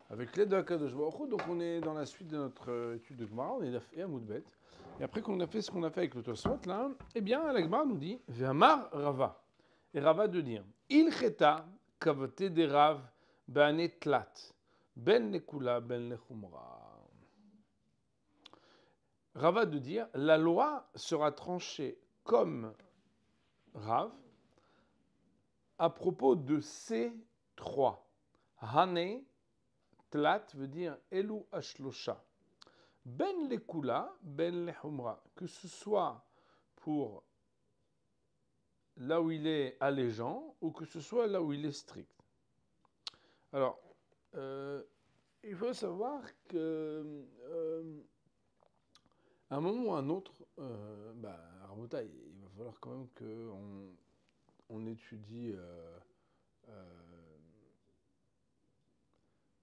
avec l'aide de Akadosh Baruch Hu. Donc on est dans la suite de notre étude de Gemara, on est à Moudbet. Et après qu'on a fait ce qu'on a fait avec le Tosfot, là, eh bien, la Gemara nous dit Ve'amar Rava. Et Rava de dire Il cheta kavate de Rav be'ane tlat ben nekula ben lechumra. Rava de dire la loi sera tranchée comme Rav à propos de ces trois. Hane, tlat veut dire elu ashlosha. Ben lekula, ben lehumra. Que ce soit pour là où il est allégeant ou que ce soit là où il est strict. Alors, il faut savoir que à un moment ou à un autre, à Rabotai, il va falloir quand même qu'on étudie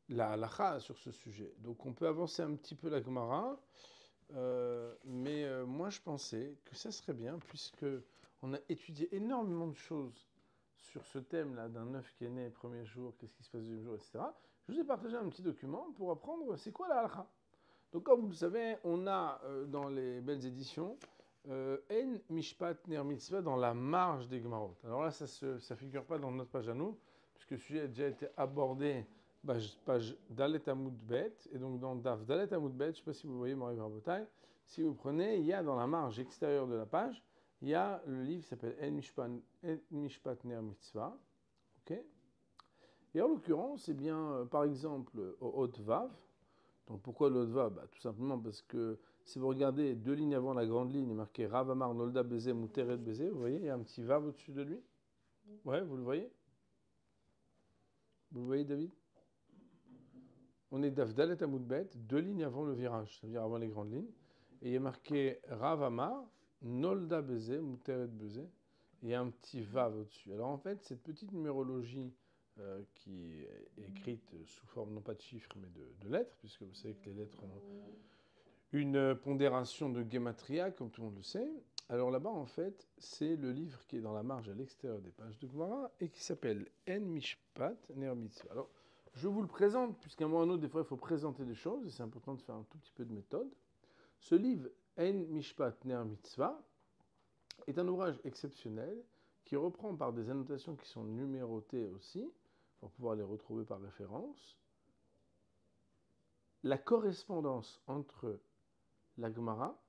la halakha sur ce sujet. Donc on peut avancer un petit peu la Gemara, mais moi je pensais que ça serait bien, puisque on a étudié énormément de choses sur ce thème-là d'un œuf qui est né le premier jour, qu'est-ce qui se passe le deuxième jour, etc. Je vous ai partagé un petit document pour apprendre c'est quoi la halakha. Donc comme vous le savez, on a dans les belles éditions En Mishpat Ner Mitzvah dans la marge des Gemarot. Alors là, ça ne figure pas dans notre page à nous, puisque le sujet a déjà été abordé page Dalet Amud Bet, et donc dans Daf Dalet Amud Bet, je ne sais pas si vous voyez Mori Verbotai, si vous prenez, il y a dans la marge extérieure de la page, il y a le livre qui s'appelle En Mishpat Ner Mitzvah, ok. Et en l'occurrence, eh bien, par exemple, au Hot Vav. Donc pourquoi le Hot Vav? Tout simplement parce que si vous regardez deux lignes avant la grande ligne, il est marqué Rav Amar Nolda Bezé Mouteret Bezé, vous voyez, il y a un petit Vav au-dessus de lui. Ouais, vous le voyez? Vous le voyez, David? On est d'Afdalet Amoudbet, deux lignes avant le virage, c'est-à-dire avant les grandes lignes. Et il est marqué Rav Amar Nolda Bezé Mouteret Bezé. Il y a un petit Vav au-dessus. Alors en fait, cette petite numérologie qui est écrite sous forme non pas de chiffres mais de lettres, puisque vous savez que les lettres ont une pondération de Gematria, comme tout le monde le sait. Alors là-bas, en fait, c'est le livre qui est dans la marge à l'extérieur des pages de Gemara et qui s'appelle En Mishpat Ner Mitzvah. Alors, je vous le présente, puisqu'à un moment ou à un autre, des fois, il faut présenter des choses, et c'est important de faire un tout petit peu de méthode. Ce livre, En Mishpat Ner Mitzvah, est un ouvrage exceptionnel qui reprend par des annotations qui sont numérotées aussi, pour pouvoir les retrouver par référence, la correspondance entre la Gemara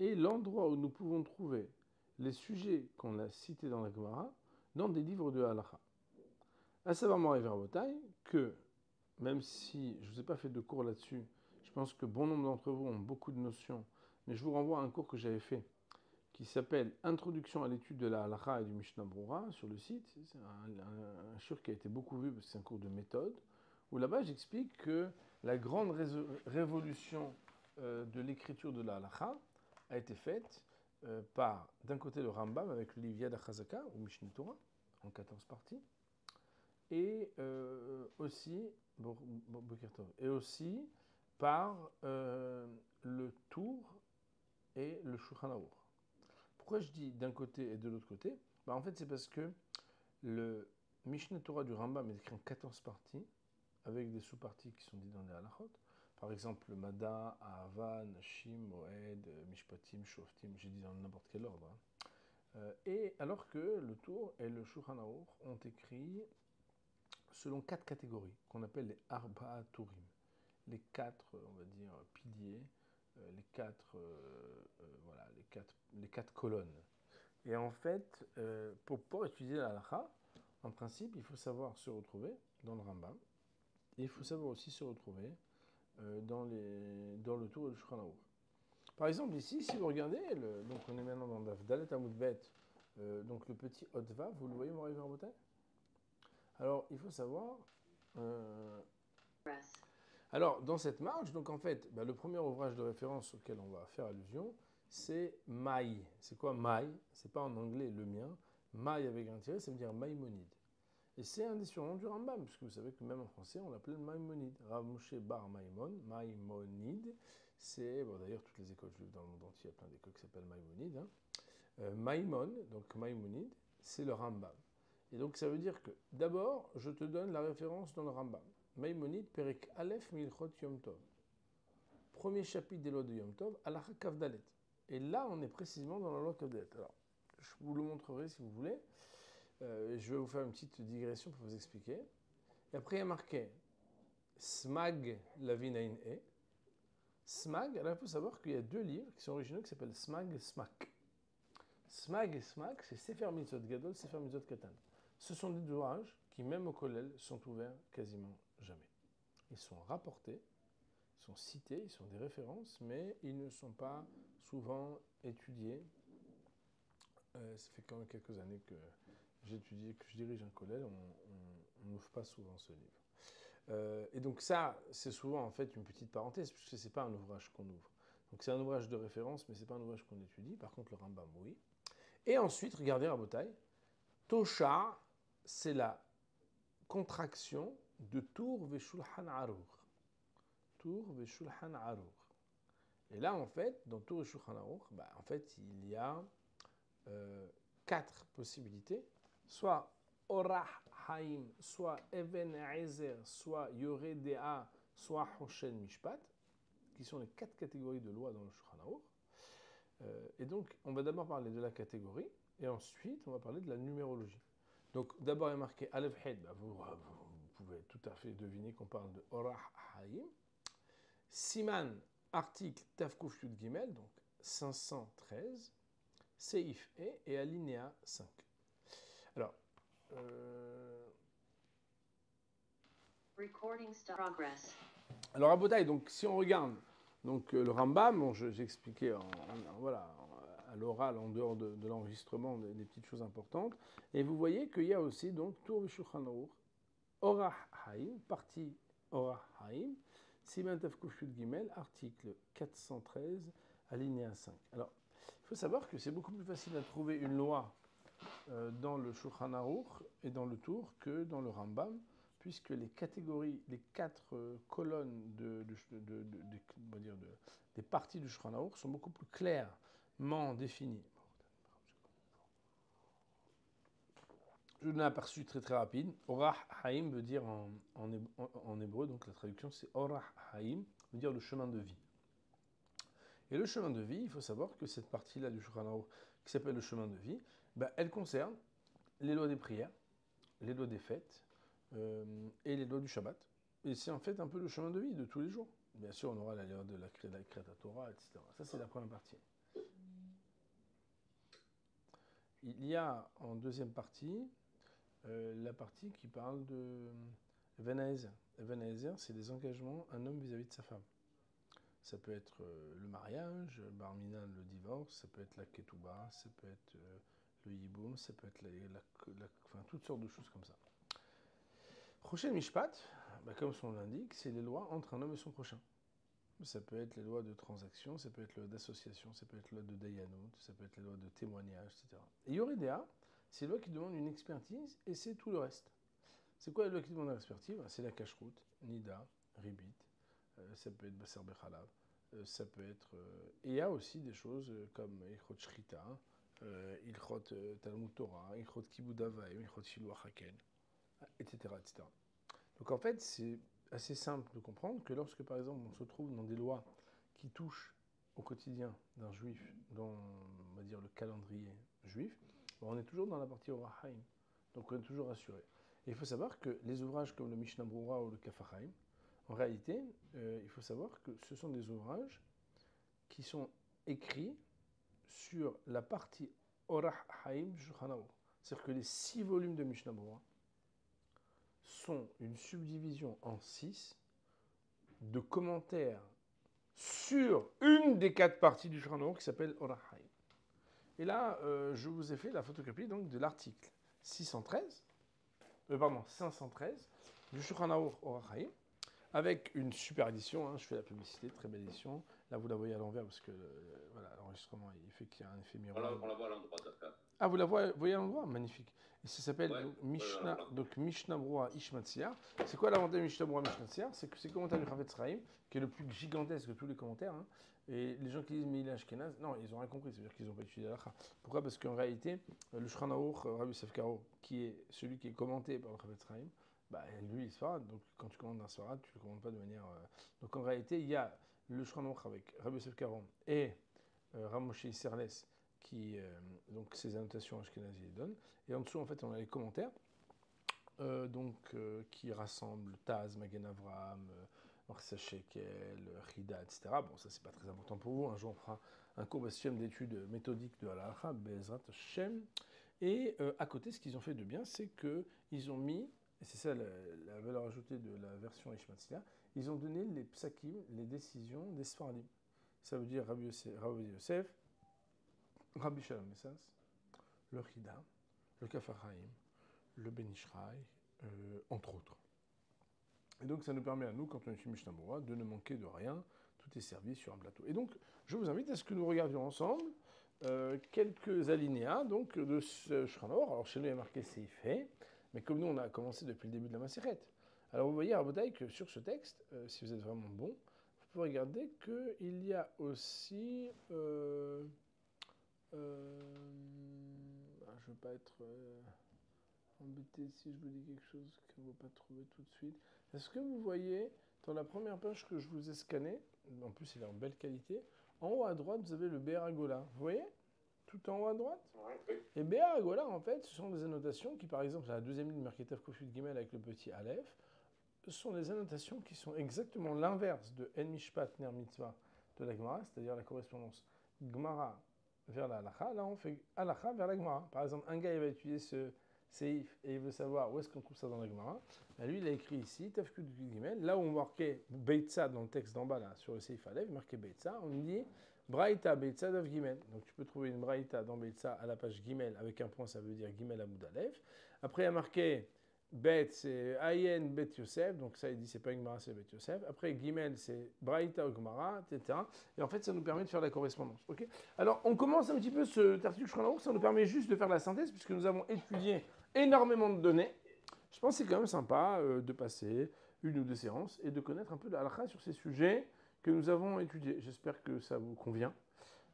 et l'endroit où nous pouvons trouver les sujets qu'on a cités dans la Gemara dans des livres de halakha. À savoir, Moré Verbotai, que même si je ne vous ai pas fait de cours là-dessus, je pense que bon nombre d'entre vous ont beaucoup de notions, mais je vous renvoie à un cours que j'avais fait qui s'appelle Introduction à l'étude de la halakha et du Mishnah Brura sur le site. C'est un shiur qui a été beaucoup vu parce que c'est un cours de méthode, où là-bas j'explique que la grande révolution de l'écriture de la halakha a été faite par, d'un côté, le Rambam avec le livre Yad HaChazaka, ou Mishneh Torah, en 14 parties, et aussi, et aussi par le Tour et le Shulchan Aruch. Pourquoi je dis d'un côté et de l'autre côté? En fait, c'est parce que le Mishneh Torah du Rambam est écrit en 14 parties, avec des sous-parties qui sont dites dans les halachot. Par exemple, le Mada, Ahavan, Nashim, Moed, Mishpatim, Shoftim, j'ai dit dans n'importe quel ordre. Et alors que le Tour et le Shulchan Aruch ont écrit selon 4 catégories, qu'on appelle les Arba'a Turim. Les 4, on va dire, piliers, les quatre colonnes. Et en fait, pour pouvoir étudier la halakha, en principe, il faut savoir se retrouver dans le Rambam. Et il faut savoir aussi se retrouver dans le Tour et le Shulchan Aruch. Par exemple, ici, si vous regardez, donc on est maintenant dans Dalet Amud Bet, donc le petit Hotva, vous le voyez, Moré Verbotai? Alors, il faut savoir. Alors, dans cette marge, donc en fait, le premier ouvrage de référence auquel on va faire allusion, c'est Maï. C'est quoi Maï? C'est pas en anglais le mien. Maï avec un tiré, ça veut dire Maïmonide. Et c'est un des surnoms du Rambam, puisque vous savez que même en français, on l'appelait le Maïmonide. Rav Moshe Bar Maïmon, Maïmonide. C'est, d'ailleurs, toutes les écoles juives dans le monde entier, il y a plein d'écoles qui s'appellent Maïmonide. Maïmon, donc Maïmonide, c'est le Rambam. Et donc ça veut dire que, d'abord, je te donne la référence dans le Rambam. Maïmonide, Perek Aleph, Milchot Yom Tov. Premier chapitre des lois de Yom Tov, Halakha Kavdalet. Et là, on est précisément dans la loi Kavdalet. Alors, je vous le montrerai si vous voulez. Je vais vous faire une petite digression pour vous expliquer. Et après, il y a marqué Smag Lavinain E. Smag, alors il faut savoir qu'il y a deux livres qui sont originaux qui s'appellent Smag et Smak. Smag et Smak, c'est Sefer Mitzvot Gadol, Sefer Mitzvot Katan. Ce sont des ouvrages qui, même au Kollel, sont ouverts quasiment jamais. Ils sont rapportés, ils sont cités, ils sont des références, mais ils ne sont pas souvent étudiés. Ça fait quand même quelques années que j'étudie, que je dirige un Kollel, on n'ouvre pas souvent ce livre. Et donc ça, c'est souvent en fait une petite parenthèse, puisque ce n'est pas un ouvrage qu'on ouvre. Donc c'est un ouvrage de référence, mais ce n'est pas un ouvrage qu'on étudie. Par contre, le Rambam, oui. Et ensuite, regardez Rabotai, Tosha, c'est la contraction de Tour Veshulchan Arour. Tour Veshulchan Arour. Et là, en fait, dans Tour Veshulchan Arour, en fait, il y a 4 possibilités. Soit Orah Haim, soit Even Ezer, soit Yoreh Dea, soit Hoshen Mishpat, qui sont les 4 catégories de lois dans le Shulchan Arour. Et donc, on va d'abord parler de la catégorie, et ensuite, on va parler de la numérologie. Donc, d'abord, il est marqué Aleph Hed, vous pouvez tout à fait deviner qu'on parle de Orah Haim. Siman, article Tafkouf Yud Gimel, donc 513. Seif et alinéa 5. Alors, alors à Botaï, donc si on regarde donc le Rambam, bon, j'ai expliqué voilà, à l'oral en dehors de l'enregistrement des petites choses importantes, et vous voyez qu'il y a aussi donc Tour Shulchan Aruch, Orah Haim, partie Orah Haim, Siman Tafkuf Yud Gimel, article 413, alinéa 5. Alors, il faut savoir que c'est beaucoup plus facile à trouver une loi dans le Shulchan Aruch et dans le Tour que dans le Rambam, puisque les catégories, les 4 colonnes des parties du Shulchan Aruch sont beaucoup plus clairement définies. Je vous donne un aperçu très très rapide. Orah Haim veut dire en hébreu, donc la traduction c'est Orah Haim, veut dire le chemin de vie. Et le chemin de vie, il faut savoir que cette partie-là du Shulchan Aruch, qui s'appelle le chemin de vie, elle concerne les lois des prières, les lois des fêtes et les lois du Shabbat. Et c'est en fait un peu le chemin de vie de tous les jours. Bien sûr, on aura la loi de la Kriyat Torah, etc. Ça, c'est la première partie. Il y a en deuxième partie la partie qui parle de Even Haezer. Even Haezer, c'est les engagements un homme vis-à-vis de sa femme. Ça peut être le mariage, Bar Minan, le divorce, ça peut être la Ketouba, ça peut être le Yiboum, ça peut être enfin, toutes sortes de choses comme ça. Hoshen Mishpat, comme son nom l'indique, c'est les lois entre un homme et son prochain. Ça peut être les lois de transaction, ça peut être les lois d'association, ça peut être les lois de Dayanut, ça peut être les lois de témoignage, etc. Et Yoreh Dea, c'est les lois qui demandent une expertise et c'est tout le reste. C'est quoi les lois qui demandent une expertise? C'est la cacheroute, Nida, Ribit, ça peut être Basser Bechalav, ça peut être... et il y a aussi des choses comme Ilchot Shrita, Ilchot Talmud Torah, Ilchot Kibud Avayim, Ilchot Shiluach Haken, etc., etc. Donc en fait, c'est assez simple de comprendre que lorsque par exemple on se trouve dans des lois qui touchent au quotidien d'un juif, dans on va dire le calendrier juif, on est toujours dans la partie Orah Haim. Donc on est toujours assuré. Et il faut savoir que les ouvrages comme le Mishnah Brura ou le Kaf HaChaim, en réalité, il faut savoir que ce sont des ouvrages qui sont écrits sur la partie Orah Haim du Shulchan Aruch. C'est-à-dire que les 6 volumes de Mishnah Brura sont une subdivision en 6 de commentaires sur une des 4 parties du Shulchan Aruch qui s'appelle Orah Haim. Et là, je vous ai fait la photocopie donc, de l'article 513 du Shulchan Aruch Orah Haim, avec une super édition, hein, je fais la publicité, très belle édition. Là, vous la voyez à l'envers parce que voilà, l'enregistrement, il fait qu'il y a un effet miroir. On la voit à l'endroit, d'accord. Ah, vous la voyez à l'endroit? Magnifique. Et ça s'appelle Mishnah Brura Ishmatsiar. C'est quoi l'avantage de Mishnah Brura Ishmatsiar? C'est que c'est le commentaire du Chavetz Chaim, qui est le plus gigantesque de tous les commentaires. Hein. Et les gens qui disent mais il est Ashkenaz, non, ils n'ont rien compris, c'est-à-dire qu'ils n'ont pas étudié l'Alacha. Pourquoi? Parce qu'en réalité, le Shulchan Aruch, Rabbi Yosef Karo, qui est celui qui est commenté par le Chavetz Chaim, Bah, lui, il sfarade, donc quand tu commandes un sfarade, tu ne le commandes pas de manière. Donc en réalité, il y a le Shulchan Aruch avec Rabbi Yosef Karon et Rav Moshe Isserles qui, donc ces annotations Ashkenazi les donnent. Et en dessous, en fait, on a les commentaires, qui rassemblent Taz, Magen Avraham, Marissa Shekel, Rida, etc. Bon, ça, c'est pas très important pour vous. Un jour, on fera un cours d'études méthodiques de Halacha, Bezrat Hashem. Et à côté, ce qu'ils ont fait de bien, c'est qu'ils ont mis, et c'est ça la valeur ajoutée de la version Ishmatzia, ils ont donné les psakim, les décisions des Sfaradim. Ça veut dire Rabbi Yosef, Rabbi Shalom Messas, le Rida, le Kafar Haim, le Ben Ishraï, entre autres. Et donc ça nous permet à nous, quand on est chez Mishnah Berurah, de ne manquer de rien. Tout est servi sur un plateau. Et donc, je vous invite à ce que nous regardions ensemble quelques alinéas donc, de ce Shulchan Aruch. Alors chez nous, il y a marqué Seif He, mais comme nous, on a commencé depuis le début de la Maseret. Alors vous voyez, Rabotai, que sur ce texte, si vous êtes vraiment bon, vous pouvez regarder qu'il y a aussi... je ne veux pas être embêté si je vous dis quelque chose qu'on ne va pas trouver tout de suite. Est-ce que vous voyez, dans la première page que je vous ai scannée, en plus il est en belle qualité, en haut à droite, vous avez le Be'er Hagola. Vous voyez? Tout en haut à droite. Oui. Et Be'er Hagola, en fait, ce sont des annotations qui, par exemple, à la deuxième ligne, marquée Tav Kuf Yud Gimel avec le petit Aleph, ce sont des annotations qui sont exactement l'inverse de En Mishpat Ner Mitzvah de la Gemara, c'est-à-dire la correspondance Gemara vers la Halacha. Là, on fait Halacha vers la Gemara. Par exemple, un gars, il va utiliser ce Seif et il veut savoir où est-ce qu'on trouve ça dans la Gemara. Lui, il a écrit ici, Tav Kuf Yud Gimel, là où on marquait Beitza dans le texte d'en bas, là, sur le Seif Aleph, marqué Beitza, on dit Braïta Beitza Dav Gimel. Donc tu peux trouver une Braïta dans Beitza à la page Gimel, avec un point, ça veut dire Gimel Amoud Aleph. Après, il y a marqué Bet, c'est Ayen Bet Yosef, donc ça il dit c'est pas une Gemara, c'est Bet Yosef. Après Gimel, c'est Braïta ou Gemara, etc. Et en fait, ça nous permet de faire la correspondance. Okay, alors, on commence un petit peu ce article Shulchan Aruch, ça nous permet juste de faire la synthèse, puisque nous avons étudié énormément de données. Je pense que c'est quand même sympa de passer une ou deux séances et de connaître un peu de halakha sur ces sujets que nous avons étudiés. J'espère que ça vous convient.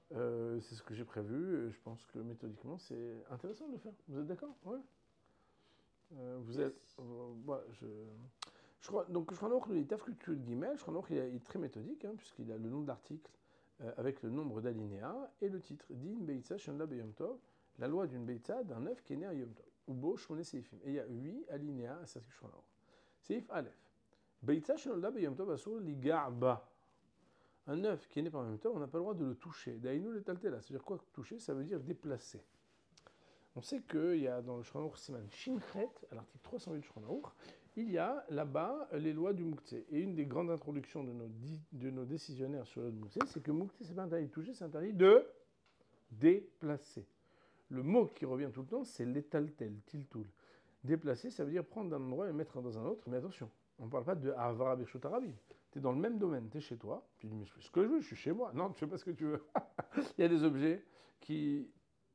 C'est ce que j'ai prévu. Je pense que méthodiquement, c'est intéressant de le faire. Vous êtes d'accord? Ouais. Vous êtes. Voilà, je crois. Donc, Shulchan Aruch, le Tav Kuf Yud Gimel, Shulchan Aruch, il est très méthodique, puisqu'il a le nom d'article avec le nombre d'alinéas et le titre. Din Beitza Shenla Beyom Tov, la loi d'une Beitza d'un œuf qui est né à Yom Tov. Ubo Shmone Seifim. Et il y a 8 alinéas à cet article Shulchan Aruch. Seif Aleph. Beitza Shenla Beyom Tov Asur Ligarba. Un œuf qui est né par Yom Tov, on n'a pas le droit de le toucher. Daïnou le taltela. C'est-à-dire quoi toucher? Ça veut dire déplacer. On sait qu'il y a dans le Shulchan Aruch Siman Shinchet, à l'article 308 du Shulchan Aruch, il y a là-bas les lois du Moukhtse. Et une des grandes introductions de nos décisionnaires sur le Moukhtse, c'est que Moukhtse, c'est pas interdit de toucher, c'est interdit de déplacer. Le mot qui revient tout le temps, c'est l'étaltel, tiltul. Déplacer, ça veut dire prendre d'un endroit et mettre dans un autre. Mais attention, on ne parle pas de Avara Birshut Arabim. Tu es dans le même domaine, tu es chez toi, tu dis mais je fais ce que je veux, je suis chez moi. Non, tu fais pas ce que tu veux. Il y a des objets qui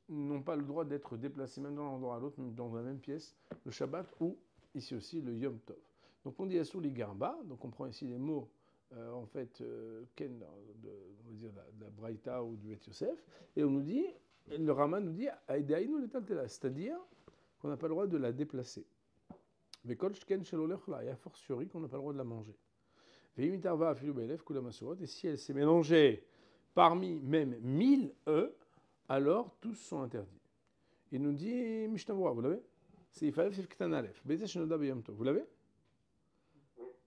n'ont pas le droit d'être déplacés même d'un endroit à l'autre, même dans la même pièce, le Shabbat ou ici aussi le Yom Tov. Donc on dit Asur li Garba, donc on prend ici les mots en fait Ken, on va dire de la Braïta ou du Bet Yosef, et on nous dit, le Rama nous dit Aïdaïnou l'étaltela, c'est-à-dire qu'on n'a pas le droit de la déplacer. Vekol shken shelo lechla, et a fortiori qu'on n'a pas le droit de la manger. Veimitarva afilu be'elef kula masorot, et si elle s'est mélangée parmi même 1000 œufs, alors tous sont interdits. Il nous dit Mishnah Berurah, vous l'avez? C'est Ifalef Sif Ktan Alef. Beitza shenoda beyom tov. Vous l'avez?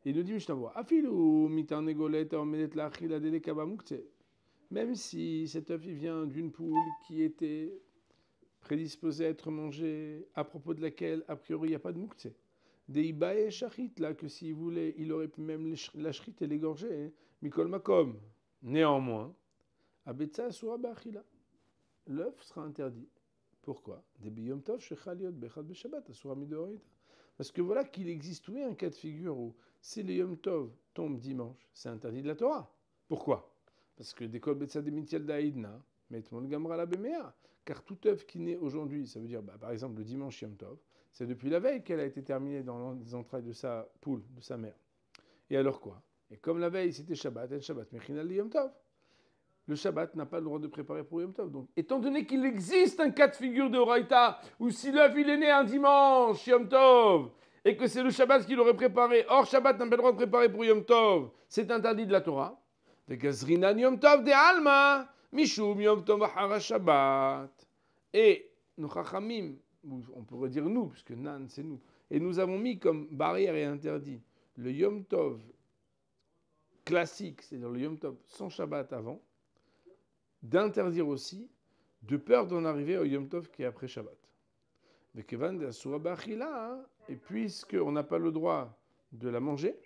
Il nous dit Mishnah Berurah, afilu mitarnegolet omedet la'achila delekaba muktzeh. Même si cet œuf vient d'une poule qui était prédisposée à être mangée, à propos de laquelle, a priori, il n'y a pas de muktzeh. Des ibae shachit, là, que s'il voulait, il aurait pu même la shrit et l'égorger. Mikol makom. Néanmoins, abetza asura ba'achila. L'œuf sera interdit. Pourquoi? Des biyom tov shechaliot bechad beshabbat asura midoraita. Parce que voilà qu'il existe, oui, un cas de figure où si le yom tov tombe dimanche, c'est interdit de la Torah. Pourquoi? Parce que des kol betza de mitiel da'idna, metmon gamra la bemea. Car tout œuf qui naît aujourd'hui, ça veut dire, par exemple, le dimanche yom tov, c'est depuis la veille qu'elle a été terminée dans les entrailles de sa poule, de sa mère. Et alors quoi? Et comme la veille c'était Shabbat, el Shabbat mechinal yom tov. Le Shabbat n'a pas le droit de préparer pour Yom Tov. Donc, étant donné qu'il existe un cas de figure de Horaïta, où si l'œuf il est né un dimanche, Yom Tov, et que c'est le Shabbat qu'il aurait préparé. Or, Shabbat n'a pas le droit de préparer pour Yom Tov. C'est interdit de la Torah. Vekazrinan Yom Tov de Alma, Mishum Yom Tov Achara Shabbat. Et nos Chachamim, on pourrait dire nous, puisque Nan c'est nous, et nous avons mis comme barrière et interdit le Yom Tov classique, c'est-à-dire le Yom Tov sans Shabbat avant, d'interdire aussi, de peur d'en arriver au Yom Tov qui est après Shabbat. Et puisqu'on n'a pas le droit de la manger,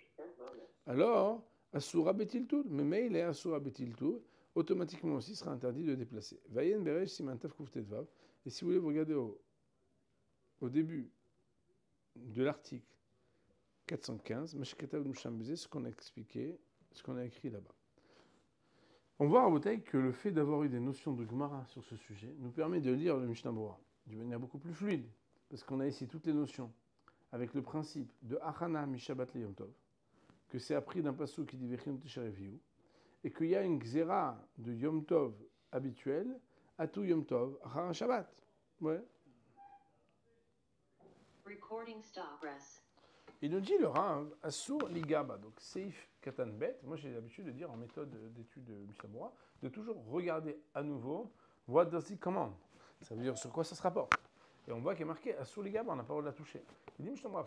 alors Asura Betiltur, mais il est Asura Betiltur, automatiquement aussi sera interdit de déplacer. Vayen Beresh Simantav Kuftetvav. Et si vous voulez, vous regardez au début de l'article 415, Mashketav Nushambeze, ce qu'on a expliqué, ce qu'on a écrit là-bas. On voit à Botaï que le fait d'avoir eu des notions de Gemara sur ce sujet nous permet de lire le Mishnah Bora d'une manière beaucoup plus fluide, parce qu'on a ici toutes les notions avec le principe de Achana Mishabat le Yom Tov, que c'est appris d'un passou qui dit Vechim Tishareviu, et qu'il y a une Xéra de Yom Tov habituel à tout Yom Tov, Achara Shabbat. Ouais. Il nous dit le Rav, Asur Ligaba, donc Seif Katan Bet. Moi j'ai l'habitude de dire en méthode d'étude de Mishnah Bora, de toujours regarder à nouveau What does it command. Ça veut dire sur quoi ça se rapporte. Et on voit qu'il est marqué Asur Ligaba, on n'a pas le droit de la toucher. Il dit Mishnah Bora,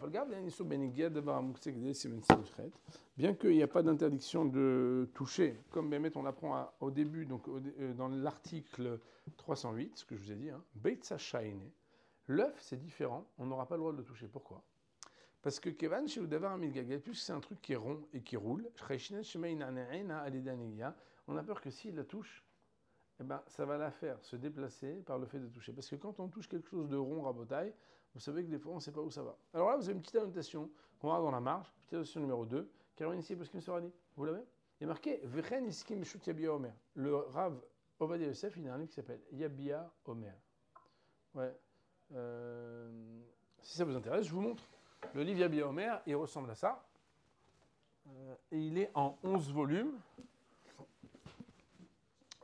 bien qu'il n'y a pas d'interdiction de toucher, comme Bémet on l'apprend au début, donc dans l'article 308, ce que je vous ai dit, Beitza Shaine, l'œuf c'est différent, on n'aura pas le droit de le toucher. Pourquoi ? Parce que Kevan chez Udavar Amilgagel, puisque c'est un truc qui est rond et qui roule, on a peur que s'il la touche, eh ben, ça va la faire se déplacer par le fait de toucher. Parce que quand on touche quelque chose de rond, rabotaille, vous savez que des fois on ne sait pas où ça va. Alors là, vous avez une petite annotation qu'on va dans la marge, petite annotation numéro 2, Caroline ici, parce qu'il me sera dit. Vous l'avez ? Il est marqué Vechen Iskim Meshut Yabia Omer. Le Rav Ovadia Yosef, il a un livre qui s'appelle Yabia Omer. Ouais. Si ça vous intéresse, je vous montre. Le livre Yabia Omer, il ressemble à ça. Et il est en 11 volumes.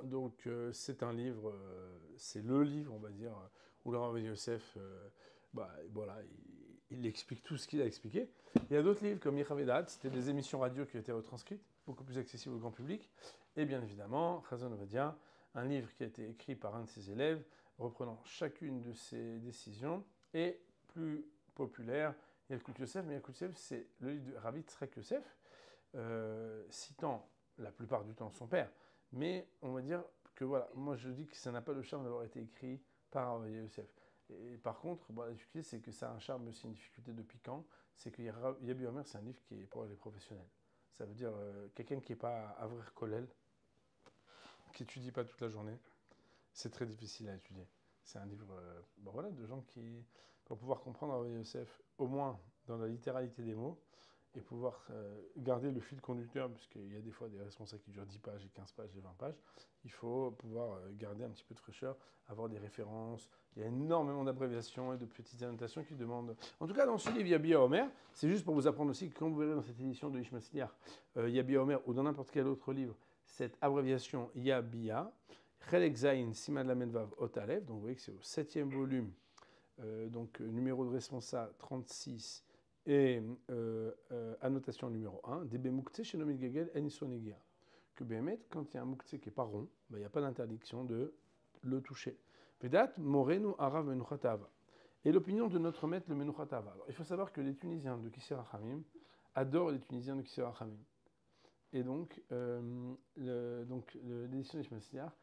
Donc c'est un livre, c'est le livre, on va dire, où le Rav Yosef, voilà, il explique tout ce qu'il a expliqué. Il y a d'autres livres comme Yechavedat, c'était des émissions radio qui ont été retranscrites, beaucoup plus accessibles au grand public. Et bien évidemment, Chazon Ovadia, un livre qui a été écrit par un de ses élèves, reprenant chacune de ses décisions, et plus populaire, Yalkut Yosef, mais Yalkut Yosef, c'est le livre de Rabbi Tzrek Yosef, citant la plupart du temps son père. Mais on va dire que voilà, moi je dis que ça n'a pas le charme d'avoir été écrit par Rabbi Yosef. Et par contre, la difficulté, c'est que ça a un charme aussi, une difficulté depuis quand, c'est que Yabia Omer, c'est un livre qui est pour les professionnels. Ça veut dire quelqu'un qui n'est pas Avrer Kolel, qui n'étudie pas toute la journée, c'est très difficile à étudier. C'est un livre voilà, de gens qui, pour pouvoir comprendre Rabbi Yosef, au moins dans la littéralité des mots, et pouvoir garder le fil conducteur, puisqu'il y a des fois des responsables qui durent 10 pages, et 15 pages, et 20 pages, il faut pouvoir garder un petit peu de fraîcheur, avoir des références. Il y a énormément d'abréviations et de petites annotations qui demandent... En tout cas, dans ce livre Yabia Omer, c'est juste pour vous apprendre aussi que quand vous verrez dans cette édition de Ishmael Siliar, Yabia Omer, ou dans n'importe quel autre livre, cette abréviation Yabia, Chelek Zayin Simad Lamed Vav Ot Aleph, donc vous voyez que c'est au 7e volume, donc numéro de responsable 36, et annotation numéro 1, Debe Mouktsé chez Nomid Gagel Enisonegia. Que Béhémet, quand il y a un Mouktsé qui n'est pas rond, il n'y a pas d'interdiction de le toucher. Vedat Morenu Arav Menuchatava. Et l'opinion de notre maître, le Menuchatava. Alors, il faut savoir que les Tunisiens de Kisser Achamim adorent les Tunisiens de Kisser Achamim. Et donc, l'édition d'Ishmael Siliar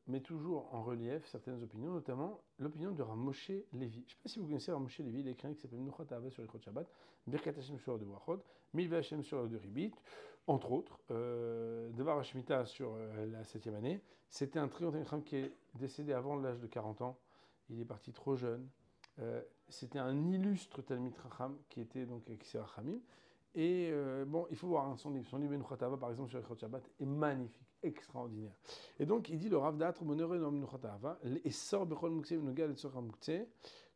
met toujours en relief certaines opinions, notamment l'opinion de Rav Moshe Levi. Je ne sais pas si vous connaissez Rav Moshe Levi, il a écrit un qui s'appelle Menuchat Ahava sur les Chod Shabbat, Birkat Hashem sur de Brachot, Milva Hashem sur de Ribit, entre autres, Devar Hashmita sur la 7e année. C'était un très grand Chacham qui est décédé avant l'âge de 40 ans. Il est parti trop jeune. C'était un illustre Talmid Chacham qui était donc Kisser Achamim. Et il faut voir son livre. Son livre Menuchat Ahava, par exemple, sur les Chod Shabbat, est magnifique, extraordinaire. Et donc, il dit le Rav Da'atr Bonere no Menuchat Ahava, et sort Bechol Muktzeh V'Nogal et Tzorah Muktzeh,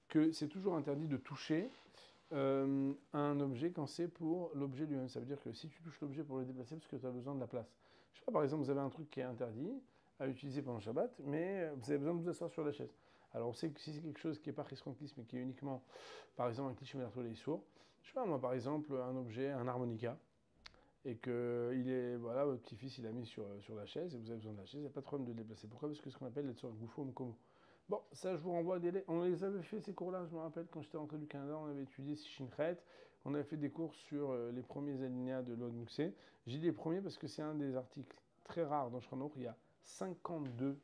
que c'est toujours interdit de toucher un objet quand c'est pour l'objet lui-même. Ça veut dire que si tu touches l'objet pour le déplacer, parce que tu as besoin de la place. Je sais pas, par exemple, vous avez un truc qui est interdit à utiliser pendant le Shabbat, mais vous avez besoin de vous asseoir sur la chaise. Alors on sait que si c'est quelque chose qui n'est pas Cheskon-Klis, mais qui est uniquement, par exemple, un cliché Mertolé sourd, je sais pas moi, par exemple, un objet, un harmonica, et que il est, voilà, votre petit-fils il a mis sur la chaise, et vous avez besoin de la chaise, il n'y a pas de problème de le déplacer. Pourquoi? Parce que ce qu'on appelle les tsor goufo mkomo. Bon, ça je vous renvoie on les avait fait ces cours-là, je me rappelle, quand j'étais rentré du Canada, on avait étudié Shinchet, on avait fait des cours sur les premiers alinéas de l'Ode Mouxé. J'ai dit les premiers parce que c'est un des articles très rares dans Shulchan Aruch, il y a 52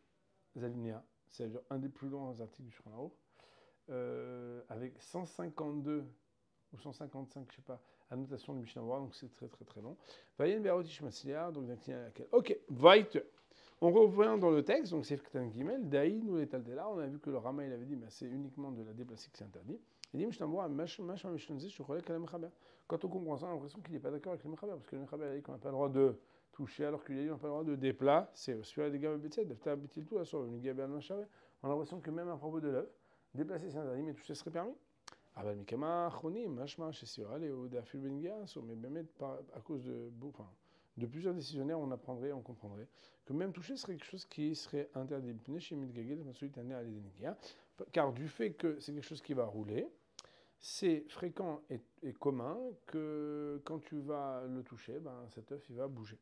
alinéas, c'est-à-dire un des plus longs articles du Shulchan Aruch, avec 152 ou 155, je sais pas, annotation du Mishnah Berurah, donc c'est très très très long. Vayen Berotish Matzliar, donc laquelle. Ok, Vait. On revient dans le texte, donc c'est Ktan Gimel, Daïn ou Etaltela, on a vu que le Rama il avait dit, mais c'est uniquement de la déplacer que c'est interdit. Il dit, Mishnah Berurah, Mashma Mishnonzé, je crois qu'elle est Mechaber. Quand on comprend ça, on a l'impression qu'il n'est pas d'accord avec le Mechaber, parce que le Mechaber a dit qu'on n'a pas le droit de toucher, alors qu'il a dit qu'on n'a pas le droit de déplacer. On a l'impression que même à propos de l'œuf, déplacer c'est interdit, mais toucher serait permis. אבל מכמה האחרונים, משמע שסירה ליהודה אפילו בנגיעה אסור, mais באמת, à cause de plusieurs décisionnaires, on apprendrait, on comprendrait que même toucher serait quelque chose qui serait interdit. Car du fait que c'est quelque chose qui va rouler, c'est fréquent et commun que quand tu vas le toucher, ben, cet œuf il va bouger.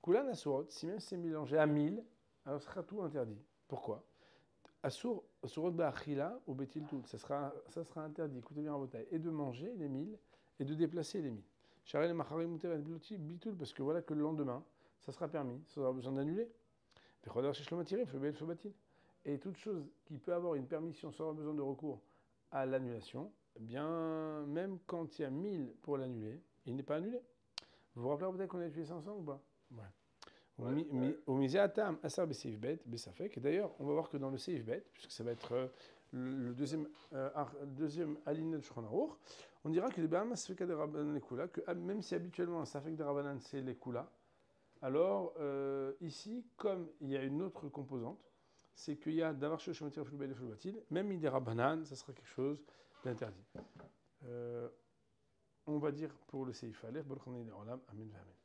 Kulan asurot, si même c'est mélangé à 1000, alors ce sera tout interdit. Pourquoi? Asur ba'achila ou betiltul, ça sera interdit, écoutez bien votre taille, et de manger les 1000 et de déplacer les 1000. Charel macharim muter et bitul, parce que voilà que le lendemain, ça sera permis, ça aura besoin d'annuler. Et toute chose qui peut avoir une permission sans avoir besoin de recours à l'annulation, eh bien, même quand il y a 1000 pour l'annuler, il n'est pas annulé. Vous vous rappelez peut-être qu'on a étudié ça ensemble ou pas? Ouais. Au misé atam asar beseif bet besafek. Et d'ailleurs, on va voir que dans le seif bet, puisque ça va être le deuxième alinéa de Shulchan Aruch, on dira que les Bahamas safek de Rabbanan lekula, que même si habituellement un safek de Rabbanan c'est lekula, alors ici, comme il y a une autre composante, c'est qu'il y a davar shematir aflu be'el aflu batil, même il des Rabbanan, ça sera quelque chose d'interdit. On va dire pour le seif alef, Baruch Hanei Le'olam, Amen v'Amen.